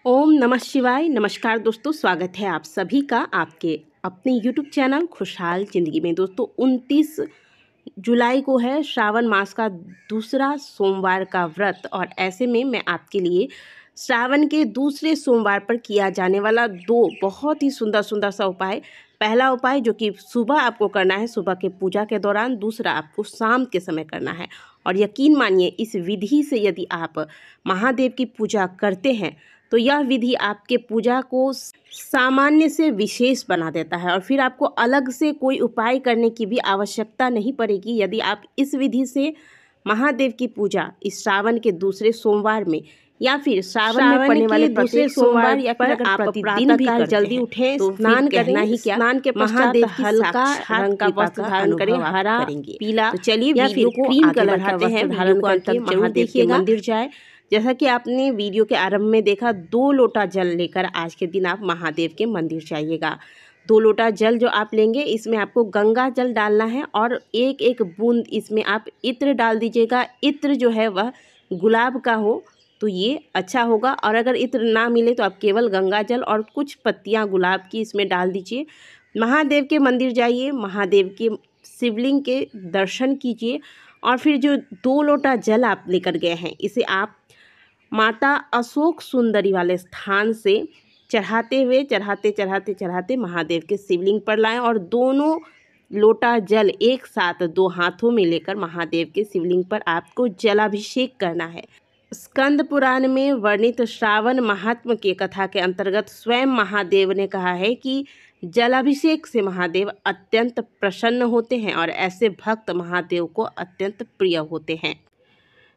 ओम नमः शिवाय। नमस्कार दोस्तों, स्वागत है आप सभी का आपके अपने यूट्यूब चैनल खुशहाल ज़िंदगी में। दोस्तों 29 जुलाई को है श्रावण मास का दूसरा सोमवार का व्रत, और ऐसे में मैं आपके लिए श्रावण के दूसरे सोमवार पर किया जाने वाला दो बहुत ही सुंदर सुंदर सा उपाय। पहला उपाय जो कि सुबह आपको करना है, सुबह के पूजा के दौरान। दूसरा आपको शाम के समय करना है। और यकीन मानिए, इस विधि से यदि आप महादेव की पूजा करते हैं तो यह विधि आपके पूजा को सामान्य से विशेष बना देता है, और फिर आपको अलग से कोई उपाय करने की भी आवश्यकता नहीं पड़ेगी। यदि आप इस विधि से महादेव की पूजा इस श्रावण के दूसरे सोमवार में या फिर श्रावण में पड़ने वाले दूसरे सोमवार या फिर अगर आप प्रतिदिन भी जल्दी उठें, तो स्नान करें ही क्या, स्नान के महादेव की हल्का रंग का वस्त्र धारण करें, हरा पीला। तो चलिए वीडियो को क्रीम कलर धारते हैं, धारण करके महादेव के मंदिर जाए। जैसा कि आपने वीडियो के आरंभ में देखा, 2 लोटा जल लेकर आज के दिन आप महादेव के मंदिर जाइएगा। 2 लोटा जल जो आप लेंगे, इसमें आपको गंगा जल डालना है और एक एक बूंद इसमें आप इत्र डाल दीजिएगा। इत्र जो है वह गुलाब का हो तो ये अच्छा होगा, और अगर इत्र ना मिले तो आप केवल गंगा जल और कुछ पत्तियां गुलाब की इसमें डाल दीजिए। महादेव के मंदिर जाइए, महादेव के शिवलिंग के दर्शन कीजिए, और फिर जो 2 लोटा जल आप लेकर गए हैं, इसे आप माता अशोक सुंदरी वाले स्थान से चढ़ाते महादेव के शिवलिंग पर लाएं, और दोनों लोटा जल एक साथ 2 हाथों में लेकर महादेव के शिवलिंग पर आपको जलाभिषेक करना है। स्कंद पुराण में वर्णित श्रावण महात्म के कथा के अंतर्गत स्वयं महादेव ने कहा है कि जलाभिषेक से महादेव अत्यंत प्रसन्न होते हैं, और ऐसे भक्त महादेव को अत्यंत प्रिय होते हैं।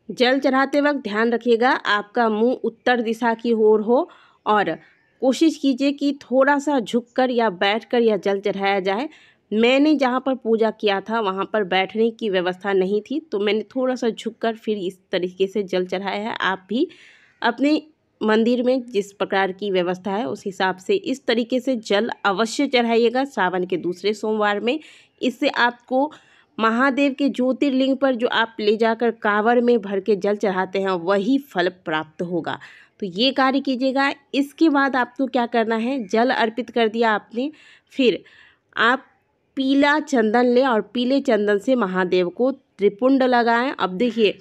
जल चढ़ाते वक्त ध्यान रखिएगा आपका मुंह उत्तर दिशा की ओर हो, और कोशिश कीजिए कि थोड़ा सा झुककर या बैठकर यह जल चढ़ाया जाए। मैंने जहाँ पर पूजा किया था वहाँ पर बैठने की व्यवस्था नहीं थी, तो मैंने थोड़ा सा झुककर फिर इस तरीके से जल चढ़ाया है। आप भी अपने मंदिर में जिस प्रकार की व्यवस्था है उस हिसाब से इस तरीके से जल अवश्य चढ़ाइएगा श्रावण के दूसरे सोमवार में। इससे आपको महादेव के ज्योतिर्लिंग पर जो आप ले जाकर कांवर में भर के जल चढ़ाते हैं वही फल प्राप्त होगा। तो ये कार्य कीजिएगा। इसके बाद आपको क्या करना है, जल अर्पित कर दिया आपने, फिर आप पीला चंदन लें और पीले चंदन से महादेव को त्रिपुंड लगाएं। अब देखिए,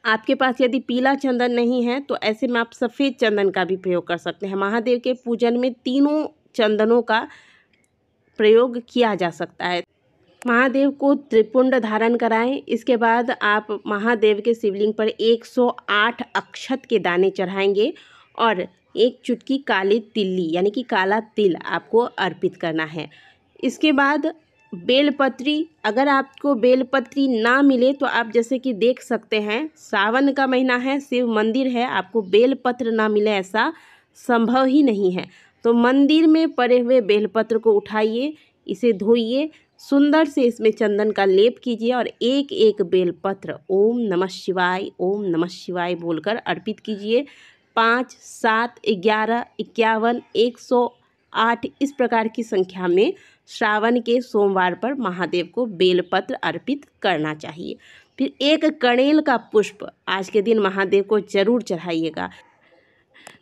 आपके पास यदि पीला चंदन नहीं है तो ऐसे में आप सफ़ेद चंदन का भी प्रयोग कर सकते हैं। महादेव के पूजन में तीनों चंदनों का प्रयोग किया जा सकता है। महादेव को त्रिपुंड धारण कराएं। इसके बाद आप महादेव के शिवलिंग पर 108 अक्षत के दाने चढ़ाएंगे, और 1 चुटकी काली तिल्ली यानी कि काला तिल आपको अर्पित करना है। इसके बाद बेलपत्री, अगर आपको बेलपत्री ना मिले तो आप जैसे कि देख सकते हैं, सावन का महीना है, शिव मंदिर है, आपको बेलपत्र ना मिले ऐसा संभव ही नहीं है। तो मंदिर में पड़े हुए बेलपत्र को उठाइए, इसे धोइए, सुंदर से इसमें चंदन का लेप कीजिए, और एक एक बेलपत्र ओम नमः शिवाय बोलकर अर्पित कीजिए। 5, 7, 11, 51, 108 इस प्रकार की संख्या में श्रावण के सोमवार पर महादेव को बेलपत्र अर्पित करना चाहिए। फिर 1 कणेल का पुष्प आज के दिन महादेव को जरूर चढ़ाइएगा।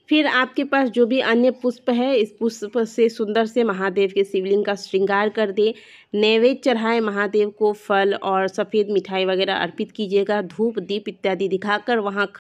फिर आपके पास जो भी अन्य पुष्प है, इस पुष्प से सुंदर से महादेव के शिवलिंग का श्रृंगार कर दे। नैवेद्य चढ़ाएं महादेव को, फल और सफ़ेद मिठाई वगैरह अर्पित कीजिएगा। धूप दीप इत्यादि दिखाकर वहाँ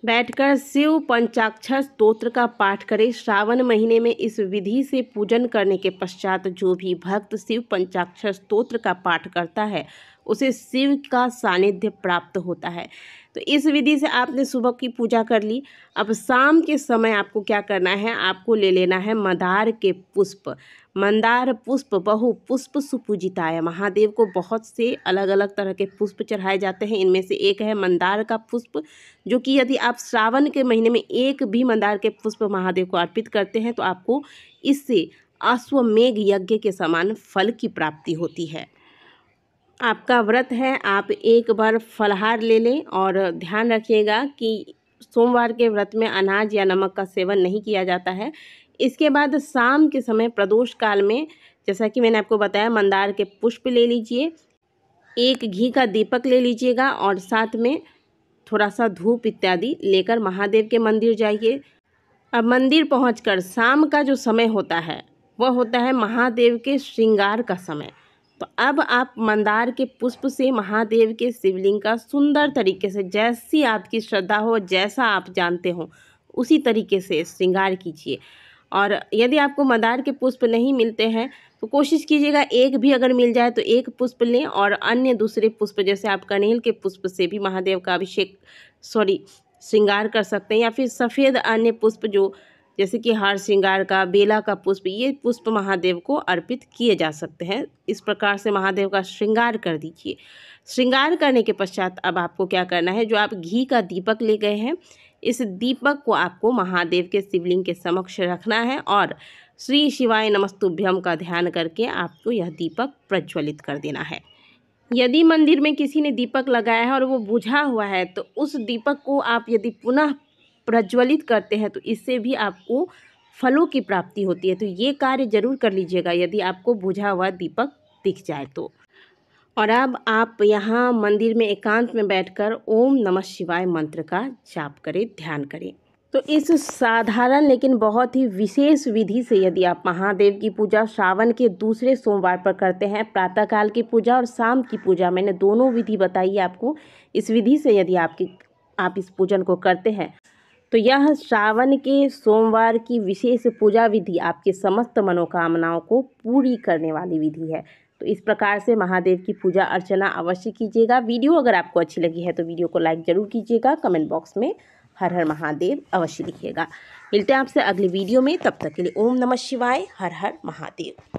बैठकर शिव पंचाक्षर स्तोत्र का पाठ करें। श्रावण महीने में इस विधि से पूजन करने के पश्चात जो भी भक्त शिव पंचाक्षर स्तोत्र का पाठ करता है उसे शिव का सानिध्य प्राप्त होता है। तो इस विधि से आपने सुबह की पूजा कर ली। अब शाम के समय आपको क्या करना है, आपको ले लेना है मंदार के पुष्प। मंदार पुष्प बहु पुष्प सुपूजिताय, महादेव को बहुत से अलग अलग तरह के पुष्प चढ़ाए जाते हैं, इनमें से एक है मंदार का पुष्प, जो कि यदि आप श्रावण के महीने में एक भी मंदार के पुष्प महादेव को अर्पित करते हैं तो आपको इससे अश्वमेघ यज्ञ के समान फल की प्राप्ति होती है। आपका व्रत है, आप एक बार फलाहार ले लें, और ध्यान रखिएगा कि सोमवार के व्रत में अनाज या नमक का सेवन नहीं किया जाता है। इसके बाद शाम के समय प्रदोष काल में, जैसा कि मैंने आपको बताया, मंदार के पुष्प ले लीजिए, 1 घी का दीपक ले लीजिएगा, और साथ में थोड़ा सा धूप इत्यादि लेकर महादेव के मंदिर जाइए। अब मंदिर पहुंचकर शाम का जो समय होता है वह होता है महादेव के श्रृंगार का समय। तो अब आप मंदार के पुष्प से महादेव के शिवलिंग का सुंदर तरीके से, जैसी आपकी श्रद्धा हो, जैसा आप जानते हो उसी तरीके से श्रृंगार कीजिए। और यदि आपको मंदार के पुष्प नहीं मिलते हैं तो कोशिश कीजिएगा एक भी अगर मिल जाए तो एक पुष्प लें, और अन्य दूसरे पुष्प जैसे आप कनेल के पुष्प से भी महादेव का श्रृंगार कर सकते हैं, या फिर सफ़ेद अन्य पुष्प जो जैसे कि हार श्रृंगार का, बेला का पुष्प, ये पुष्प महादेव को अर्पित किए जा सकते हैं। इस प्रकार से महादेव का श्रृंगार कर दीजिए। श्रृंगार करने के पश्चात अब आपको क्या करना है, जो आप घी का दीपक ले गए हैं इस दीपक को आपको महादेव के शिवलिंग के समक्ष रखना है और श्री शिवाय नमस्तुभ्यम का ध्यान करके आपको यह दीपक प्रज्वलित कर देना है। यदि मंदिर में किसी ने दीपक लगाया है और वो बुझा हुआ है तो उस दीपक को आप यदि पुनः प्रज्वलित करते हैं तो इससे भी आपको फलों की प्राप्ति होती है। तो ये कार्य जरूर कर लीजिएगा यदि आपको बुझा हुआ दीपक दिख जाए तो। और अब आप यहाँ मंदिर में एकांत में बैठकर ओम नमः शिवाय मंत्र का जाप करें, ध्यान करें। तो इस साधारण लेकिन बहुत ही विशेष विधि से यदि आप महादेव की पूजा सावन के दूसरे सोमवार पर करते हैं, प्रातःकाल की पूजा और शाम की पूजा, मैंने दोनों विधि बताई आपको, इस विधि से यदि आप इस पूजन को करते हैं तो यह सावन के सोमवार की विशेष पूजा विधि आपके समस्त मनोकामनाओं को पूरी करने वाली विधि है। तो इस प्रकार से महादेव की पूजा अर्चना अवश्य कीजिएगा। वीडियो अगर आपको अच्छी लगी है तो वीडियो को लाइक ज़रूर कीजिएगा। कमेंट बॉक्स में हर हर महादेव अवश्य लिखिएगा। मिलते हैं आपसे अगली वीडियो में, तब तक के लिए ओम नमः शिवाय, हर हर महादेव।